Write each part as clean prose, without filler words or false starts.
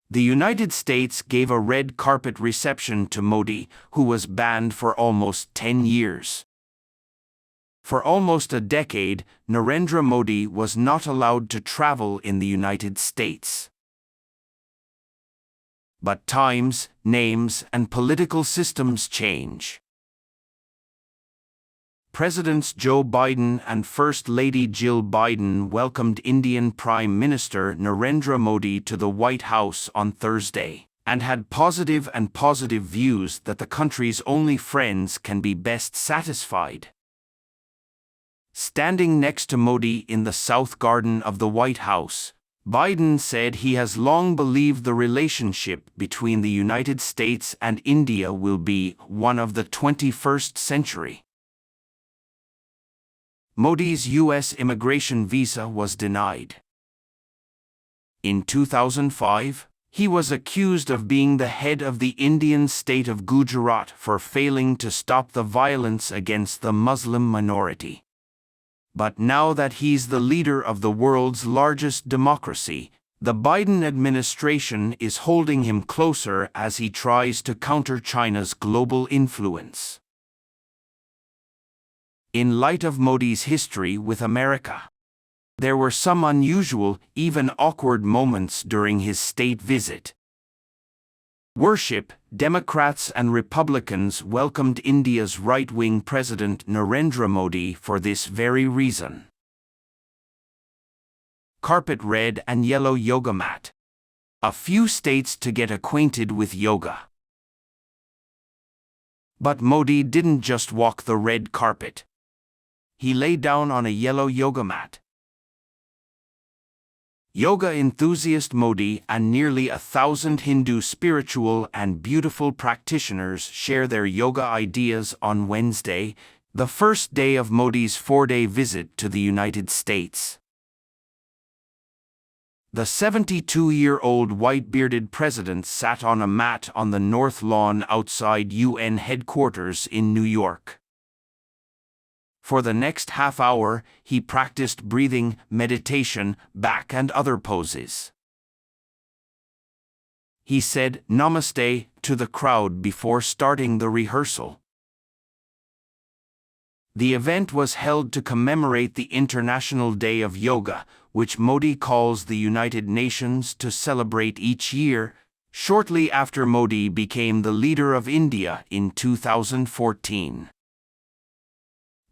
The United States gave a red carpet reception to Modi, who was banned for almost 10 years. For almost a decade, Narendra Modi was not allowed to travel in the United States. But times, names, and political systems change. Presidents Joe Biden and First Lady Jill Biden welcomed Indian Prime Minister Narendra Modi to the White House on Thursday, and had positive views that the country's only friends can be best satisfied. Standing next to Modi in the South Garden of the White House, Biden said he has long believed the relationship between the United States and India will be one of the 21st century. Modi's U.S. immigration visa was denied. In 2005, he was accused of being the head of the Indian state of Gujarat for failing to stop the violence against the Muslim minority. But now that he's the leader of the world's largest democracy, the Biden administration is holding him closer as he tries to counter China's global influence. In light of Modi's history with America, there were some unusual, even awkward moments during his state visit. Worship, Democrats and Republicans welcomed India's right-wing President Narendra Modi for this very reason. Carpet red and yellow yoga mat. A few states to get acquainted with yoga. But Modi didn't just walk the red carpet. He lay down on a yellow yoga mat. Yoga enthusiast Modi and nearly 1,000 Hindu spiritual and beautiful practitioners share their yoga ideas on Wednesday, the first day of Modi's 4-day visit to the United States. The 72-year-old white-bearded president sat on a mat on the North Lawn outside UN headquarters in New York. For the next half hour, he practiced breathing, meditation, back and other poses. He said "Namaste" to the crowd before starting the rehearsal. The event was held to commemorate the International Day of Yoga, which Modi calls the United Nations to celebrate each year, shortly after Modi became the leader of India in 2014.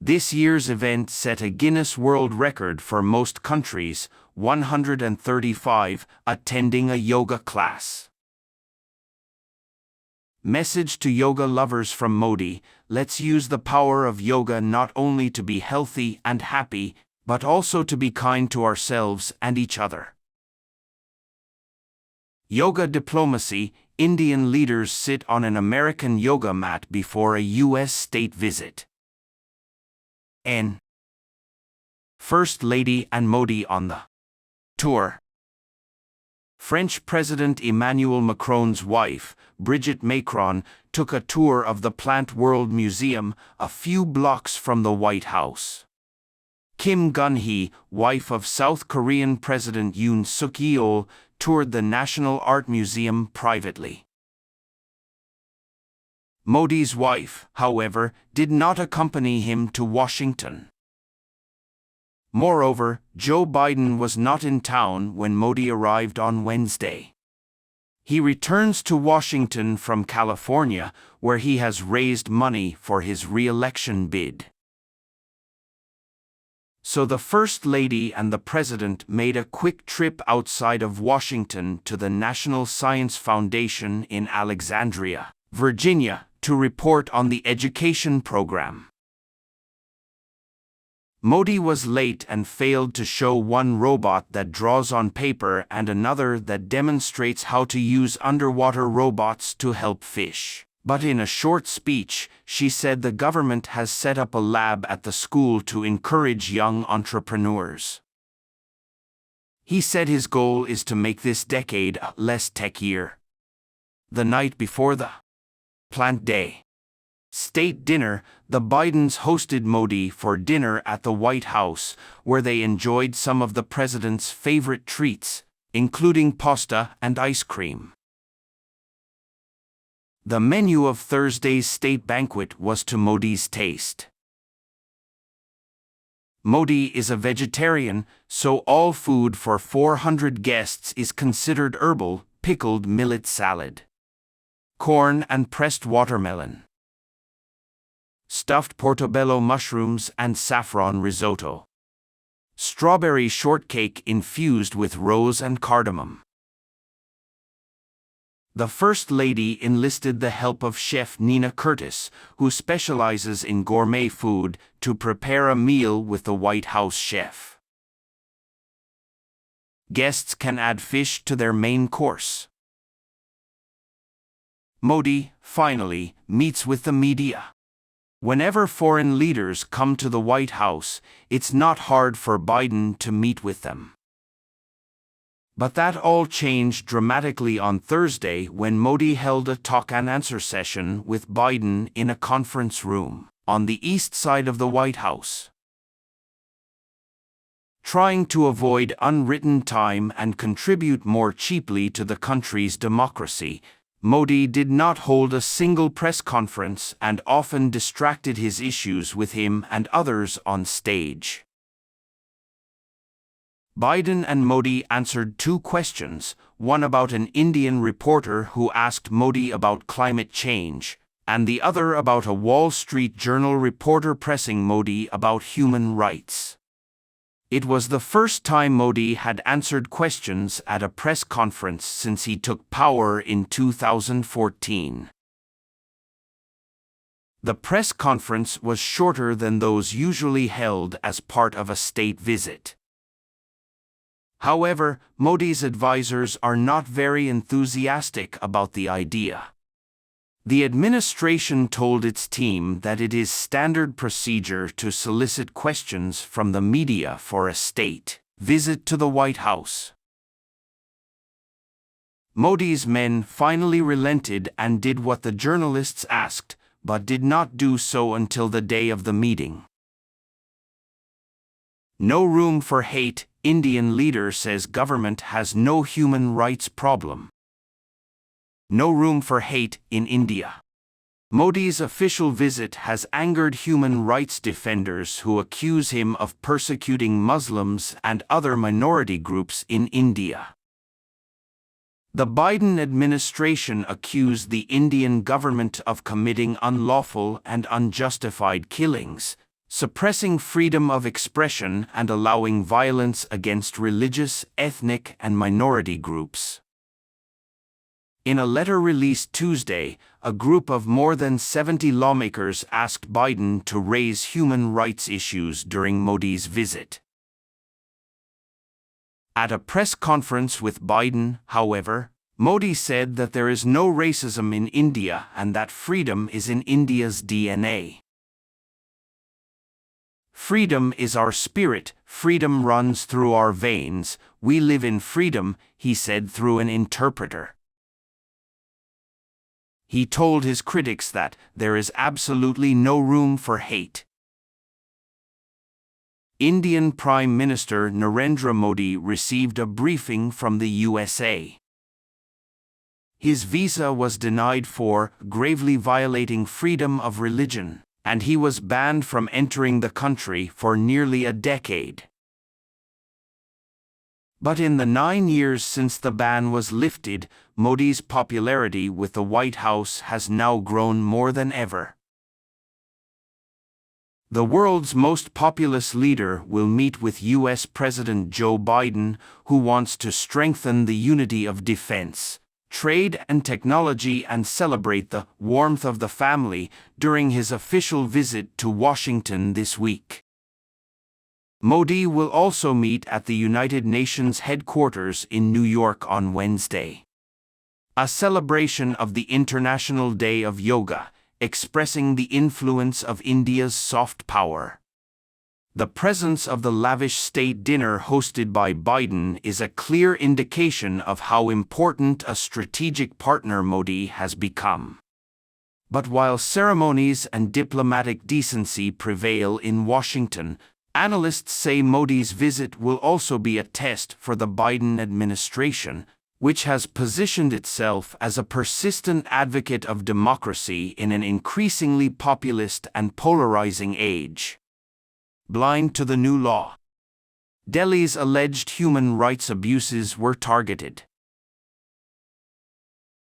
This year's event set a Guinness World Record for most countries, 135, attending a yoga class. Message to yoga lovers from Modi: let's use the power of yoga not only to be healthy and happy, but also to be kind to ourselves and each other. Yoga diplomacy: Indian leaders sit on an American yoga mat before a U.S. state visit. First Lady and Modi on the tour. French President Emmanuel Macron's wife, Brigitte Macron, took a tour of the Plant World Museum a few blocks from the White House. Kim Gun-hee, wife of South Korean President Yoon Suk-yeol, toured the National Art Museum privately. Modi's wife, however, did not accompany him to Washington. Moreover, Joe Biden was not in town when Modi arrived on Wednesday. He returns to Washington from California, where he has raised money for his re-election bid. So the First Lady and the President made a quick trip outside of Washington to the National Science Foundation in Alexandria, Virginia, to report on the education program. Modi was late and failed to show one robot that draws on paper and another that demonstrates how to use underwater robots to help fish. But in a short speech, she said the government has set up a lab at the school to encourage young entrepreneurs. He said his goal is to make this decade a less tech year. The night before the Plant Day state dinner, the Bidens hosted Modi for dinner at the White House, where they enjoyed some of the president's favorite treats, including pasta and ice cream. The menu of Thursday's state banquet was to Modi's taste. Modi is a vegetarian, so all food for 400 guests is considered herbal: pickled millet salad, corn and pressed watermelon, stuffed portobello mushrooms and saffron risotto, strawberry shortcake infused with rose and cardamom. The First Lady enlisted the help of Chef Nina Curtis, who specializes in gourmet food, to prepare a meal with the White House chef. Guests can add fish to their main course. Modi, finally, meets with the media. Whenever foreign leaders come to the White House, it's not hard for Biden to meet with them. But that all changed dramatically on Thursday when Modi held a talk-and-answer session with Biden in a conference room on the east side of the White House. Trying to avoid unwritten time and contribute more cheaply to the country's democracy, Modi did not hold a single press conference and often distracted his issues with him and others on stage. Biden and Modi answered two questions, one about an Indian reporter who asked Modi about climate change, and the other about a Wall Street Journal reporter pressing Modi about human rights. It was the first time Modi had answered questions at a press conference since he took power in 2014. The press conference was shorter than those usually held as part of a state visit. However, Modi's advisors are not very enthusiastic about the idea. The administration told its team that it is standard procedure to solicit questions from the media for a state visit to the White House. Modi's men finally relented and did what the journalists asked, but did not do so until the day of the meeting. No room for hate. Indian leader says government has no human rights problem. No room for hate in India. Modi's official visit has angered human rights defenders who accuse him of persecuting Muslims and other minority groups in India. The Biden administration accused the Indian government of committing unlawful and unjustified killings, suppressing freedom of expression and allowing violence against religious, ethnic, and minority groups. In a letter released Tuesday, a group of more than 70 lawmakers asked Biden to raise human rights issues during Modi's visit. At a press conference with Biden, however, Modi said that there is no racism in India and that freedom is in India's DNA. Freedom is our spirit, freedom runs through our veins, we live in freedom, he said through an interpreter. He told his critics that there is absolutely no room for hate. Indian Prime Minister Narendra Modi received a briefing from the USA. His visa was denied for gravely violating freedom of religion, and he was banned from entering the country for nearly a decade. But in the 9 years since the ban was lifted, Modi's popularity with the White House has now grown more than ever. The world's most populous leader will meet with U.S. President Joe Biden, who wants to strengthen the unity of defense, trade and technology and celebrate the warmth of the family during his official visit to Washington this week. Modi will also meet at the United Nations headquarters in New York on Wednesday. A celebration of the International Day of Yoga, expressing the influence of India's soft power. The presence of the lavish state dinner hosted by Biden is a clear indication of how important a strategic partner Modi has become. But while ceremonies and diplomatic decency prevail in Washington, Analysts say Modi's visit will also be a test for the Biden administration, which has positioned itself as a persistent advocate of democracy in an increasingly populist and polarizing age. Blind to the new law. Delhi's alleged human rights abuses were targeted.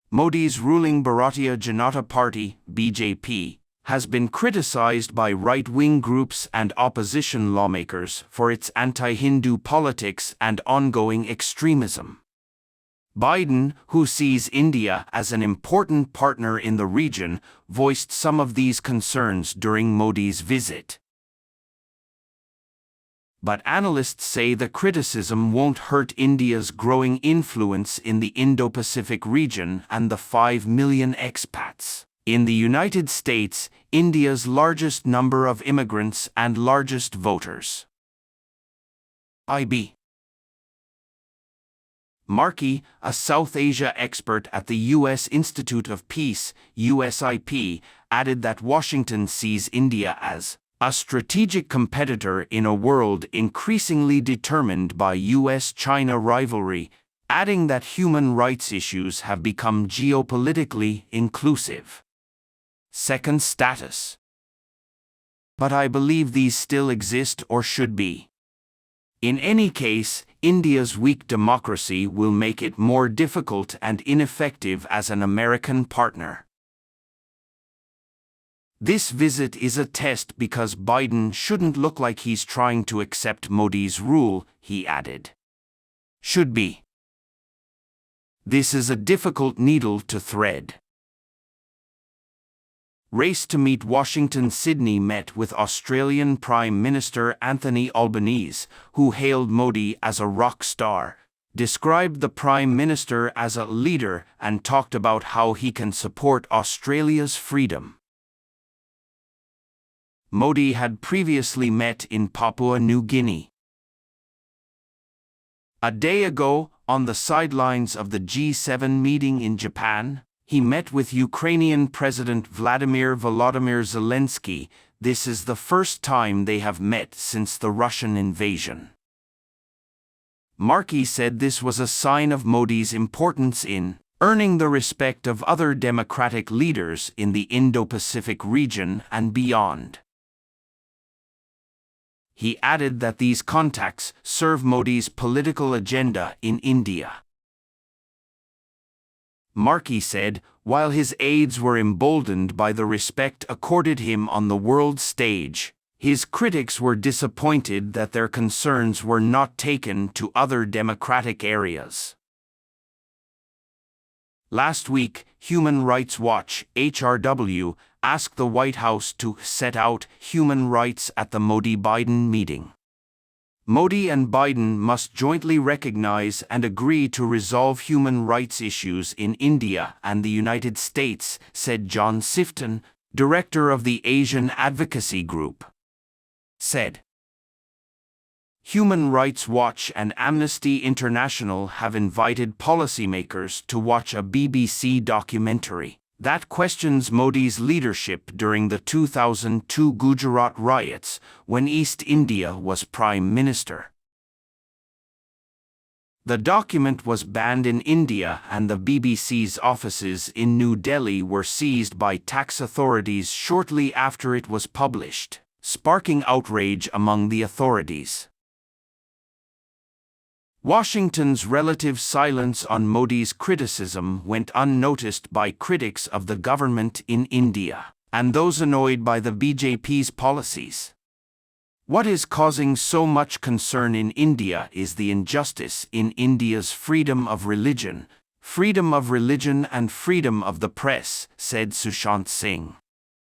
Modi's ruling Bharatiya Janata Party, BJP, has been criticized by right-wing groups and opposition lawmakers for its anti-Hindu politics and ongoing extremism. Biden, who sees India as an important partner in the region, voiced some of these concerns during Modi's visit. But analysts say the criticism won't hurt India's growing influence in the Indo-Pacific region and the 5 million expats in the United States, India's largest number of immigrants and largest voters. IB. Markey, a South Asia expert at the U.S. Institute of Peace, USIP, added that Washington sees India as a strategic competitor in a world increasingly determined by U.S.-China rivalry, adding that human rights issues have become geopolitically inclusive. Second status. But I believe these still exist or should be. In any case, India's weak democracy will make it more difficult and ineffective as an American partner. This visit is a test because Biden shouldn't look like he's trying to accept Modi's rule, he added. Should be. This is a difficult needle to thread. Race to meet Washington. Sydney met with Australian Prime Minister Anthony Albanese, who hailed Modi as a rock star, described the Prime Minister as a leader, and talked about how he can support Australia's freedom. Modi had previously met in Papua New Guinea. A day ago, on the sidelines of the G7 meeting in Japan, he met with Ukrainian President Vladimir Zelensky. This is the first time they have met since the Russian invasion. Markey said this was a sign of Modi's importance in earning the respect of other democratic leaders in the Indo-Pacific region and beyond. He added that these contacts serve Modi's political agenda in India. Markey said, while his aides were emboldened by the respect accorded him on the world stage, his critics were disappointed that their concerns were not taken to other democratic areas. Last week, Human Rights Watch, HRW, asked the White House to set out human rights at the Modi-Biden meeting. Modi and Biden must jointly recognize and agree to resolve human rights issues in India and the United States, said John Sifton, director of the Asian Advocacy Group. Said. Human Rights Watch and Amnesty International have invited policymakers to watch a BBC documentary that questions Modi's leadership during the 2002 Gujarat riots when East India was Prime Minister. The document was banned in India and the BBC's offices in New Delhi were seized by tax authorities shortly after it was published, sparking outrage among the authorities. Washington's relative silence on Modi's criticism went unnoticed by critics of the government in India, and those annoyed by the BJP's policies. What is causing so much concern in India is the injustice in India's freedom of religion and freedom of the press, said Sushant Singh.